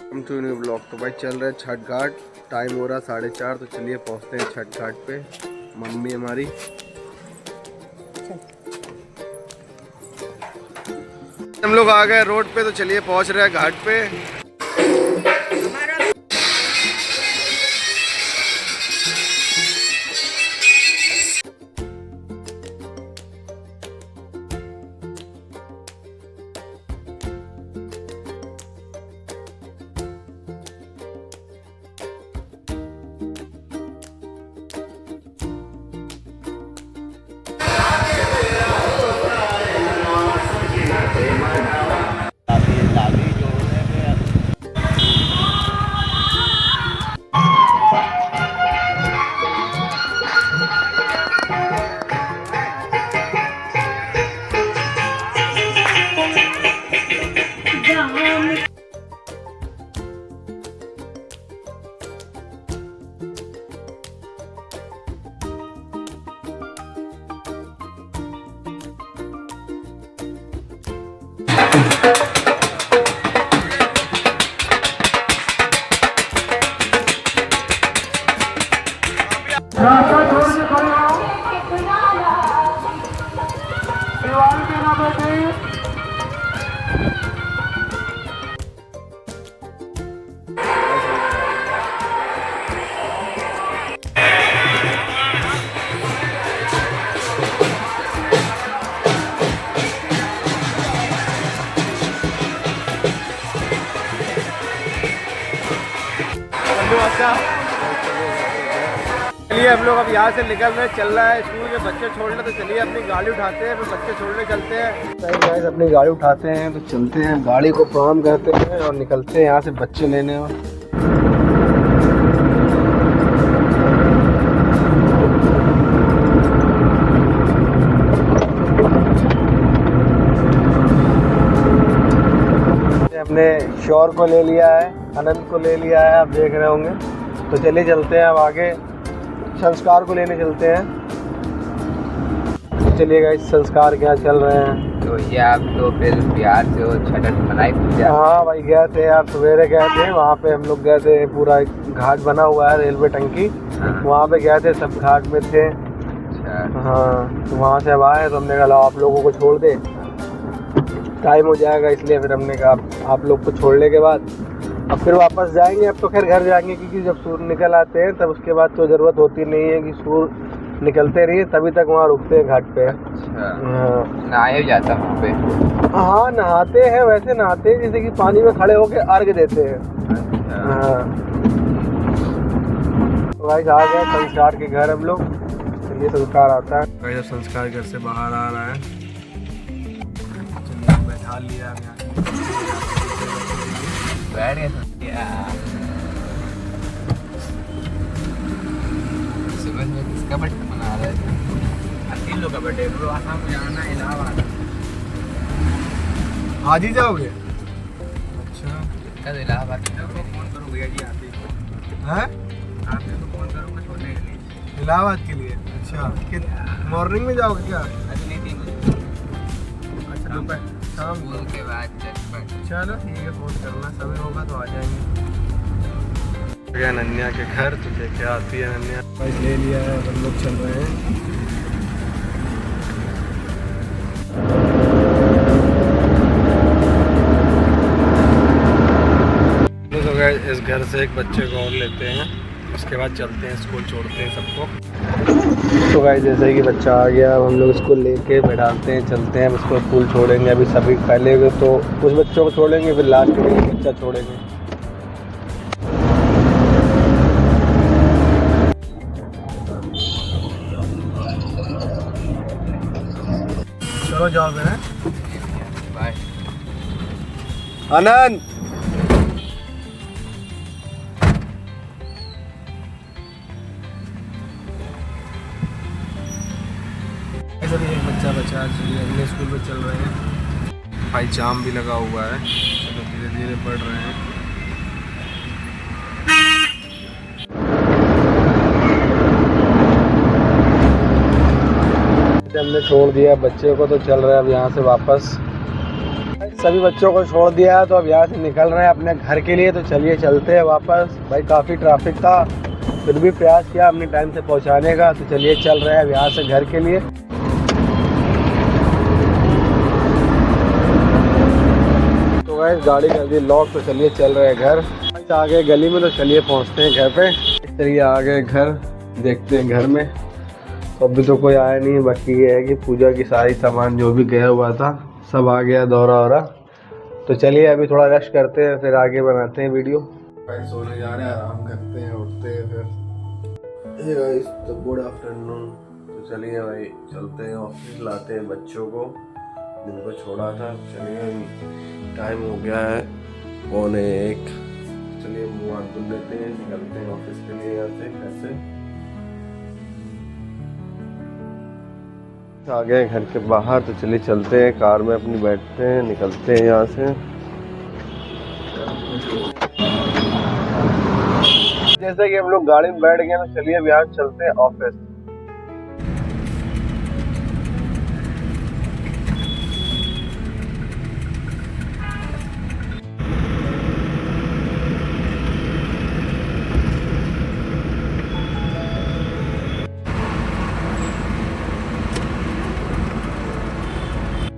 Welcome to new blog. तो भाई चल रहे छठ घाट, टाइम हो रहा 4:30। तो चलिए पहुंचते हैं छठ घाट पे। मम्मी हमारी हम लोग आ गए रोड पे, तो चलिए पहुंच रहे हैं घाट पे। चलिए हम लोग अब यहाँ से निकल रहे, चल रहा है स्कूल के बच्चे छोड़ने। तो चलिए अपनी गाड़ी उठाते हैं, फिर बच्चे छोड़ने चलते हैं। गाइस अपनी गाड़ी उठाते हैं तो चलते हैं, गाड़ी को प्रणाम करते हैं और निकलते हैं यहाँ से बच्चे लेने। हमने शौर को ले लिया है, अनंत को ले लिया है, आप देख रहे होंगे। तो चलिए चलते हैं अब आगे, संस्कार को लेने चलते हैं। तो चलिए गाइस संस्कार क्या चल रहे हैं। तो ये आप तो फिर बिहार से हो, छठ मनाई पूजा? हाँ भाई गए थे यार, सवेरे गए थे वहाँ पे। हम लोग गए थे, पूरा घाट बना हुआ है रेलवे टंकी, वहाँ पे गए थे, सब घाट में थे। हाँ तो वहाँ से अब आए, तो हमने कहा आप लोगों को छोड़ दे, टाइम हो जाएगा। इसलिए फिर हमने कहा आप लोग को छोड़ने के बाद अब फिर वापस जाएंगे। अब तो खैर घर जाएंगे, क्योंकि जब सूर्य निकल आते हैं तब उसके बाद तो ज़रूरत होती नहीं है कि सूर्य निकलते रहिए, तभी तक वहाँ रुकते हैं घाट पे। अच्छा नहाया जाता है वहाँ पे? हाँ नहाते हैं, वैसे नहाते हैं जैसे कि पानी में खड़े होके अर्घ देते हैं। हाँ तो भाई आ गए संस्कार के घर हम लोग। ये संस्कार आता है भाई, जब संस्कार घर से बाहर आ रहा है, बैठा लिया बैठ गए। सुबह में किसका बर्थडे मना रहे थे? तीन लोग का बर्थडे। आसाम जाना, इलाहाबाद। आज ही जाओगे? अच्छा कल इलाहाबाद फोन करो भैया जी आते हैं, आपने तो फोन करूँगा छोड़ने के लिए। इलाहाबाद के लिए? अच्छा मॉर्निंग में जाओगे क्या? अभी नहीं 3 बजे। अच्छा दोपहर शाम स्कूल के बाद चलो ठीक है, फोन करना, समय होगा तो आ जाएंगे। अनन्या के घर तो देखे आती है अनन्या। भाई ले लिया है, हम लोग चल रहे हैं। तो गाइस इस घर से एक बच्चे को और लेते हैं, उसके बाद चलते हैं स्कूल, छोड़ते हैं सबको। तो गाइस जैसे कि बच्चा आ गया, अब हम लोग इसको लेके बैठाते हैं, चलते हैं, इसको स्कूल छोड़ेंगे। अभी सभी पहले तो कुछ बच्चों को छोड़ेंगे, फिर लास्ट में एक बच्चा छोड़ेंगे। चलो जाओ फिर। बाय आनंद। एक बच्चा बचा, चलिए अगले स्कूल में चल रहे हैं। भाई जाम भी लगा हुआ है, तो धीरे धीरे बढ़ रहे हैं। हमने छोड़ दिया बच्चे को, तो चल रहे हैं अब यहाँ से वापस। सभी बच्चों को छोड़ दिया है तो अब यहाँ से निकल रहे हैं अपने घर के लिए। तो चलिए चलते हैं वापस। भाई काफ़ी ट्रैफिक था, फिर भी प्रयास किया अपने टाइम से पहुँचाने का। तो चलिए चल रहे हैं अब यहाँ से घर के लिए। तो गाइस गाड़ी कर दी लॉक, तो चलिए चल रहे हैं घर। आ गए गली में, तो चलिए पहुँचते हैं घर पे। चलिए आ गए घर, देखते हैं घर में। तो अभी तो कोई आया नहीं है, बाकी ये है कि पूजा की सारी सामान जो भी गया हुआ था सब आ गया, दौरा वौरा। तो चलिए अभी थोड़ा रेस्ट करते हैं, फिर आगे बनाते हैं वीडियो। भाई सोने जा रहे हैं, आराम करते हैं, उठते हैं फिर। हे गाइस, तो गुड आफ्टरनून। तो चलिए भाई चलते हैं ऑफिस, लाते हैं बच्चों को, जिनको छोड़ा था। चलिए टाइम हो गया है 1:45। चलिए मुँह हाथ धुल लेते हैं, निकलते हैं ऑफिस के लिए यहाँ से। कैसे आ गए घर के बाहर, तो चलिए चलते हैं, कार में अपनी बैठते हैं, निकलते हैं यहाँ से। जैसे कि हम लोग गाड़ी में बैठ गए, तो चलिए अब यहाँ चलते हैं ऑफिस।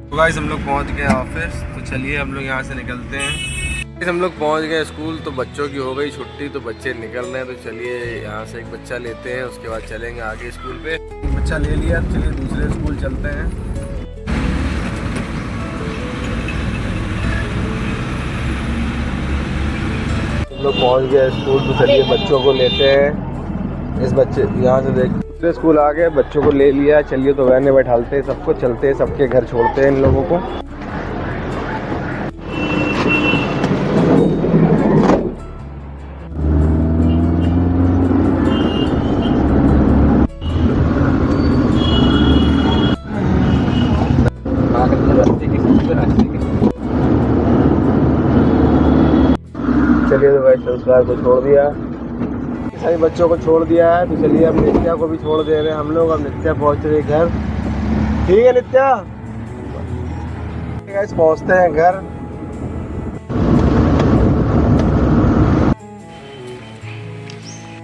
तो गाइस हम लोग पहुंच गए ऑफिस, तो चलिए हम लोग यहाँ से निकलते हैं। हम लोग पहुंच गए स्कूल, तो बच्चों की हो गई छुट्टी, तो बच्चे निकल रहे हैं। तो चलिए यहाँ से एक बच्चा लेते हैं, उसके बाद चलेंगे आगे स्कूल पे। बच्चा ले लिया, चलिए दूसरे स्कूल चलते हैं। हम लोग पहुँच गए स्कूल, तो चलिए बच्चों को लेते हैं। इस बच्चे यहाँ से देख दूसरे स्कूल आ गए, बच्चों को ले लिया। चलिए तो वैन में बैठालते हैं सबको, चलते हैं सबके घर, छोड़ते हैं इन लोगों को। चलिए तो भाई संस्कार को छोड़ दिया, सभी बच्चों को छोड़ दिया है। तो चलिए अब नित्या को भी छोड़ दे रहे हैं हम लोग। अब नित्या पहुंच रही है घर। ठीक है नित्या, गाइस पहुंचते हैं घर।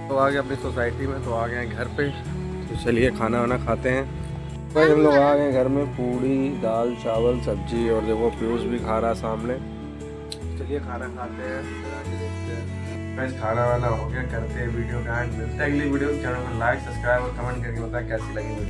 तो आ गए अपनी सोसाइटी में, तो आ गए हैं घर पे। तो चलिए खाना वाना खाते हैं। भाई हम लोग आ गए घर में, पूड़ी दाल चावल सब्जी, और देखो पीयूष भी खा रहा सामने। चलिए खाना खाते हैं, फिर आगे देखते हैं। गाइस खाना वाना हो गया, करते हैं वीडियो का एंड। मिलते हैं अगली वीडियो। चैनल को लाइक सब्सक्राइब और कमेंट करके बताएं कैसी लगी वीडियो।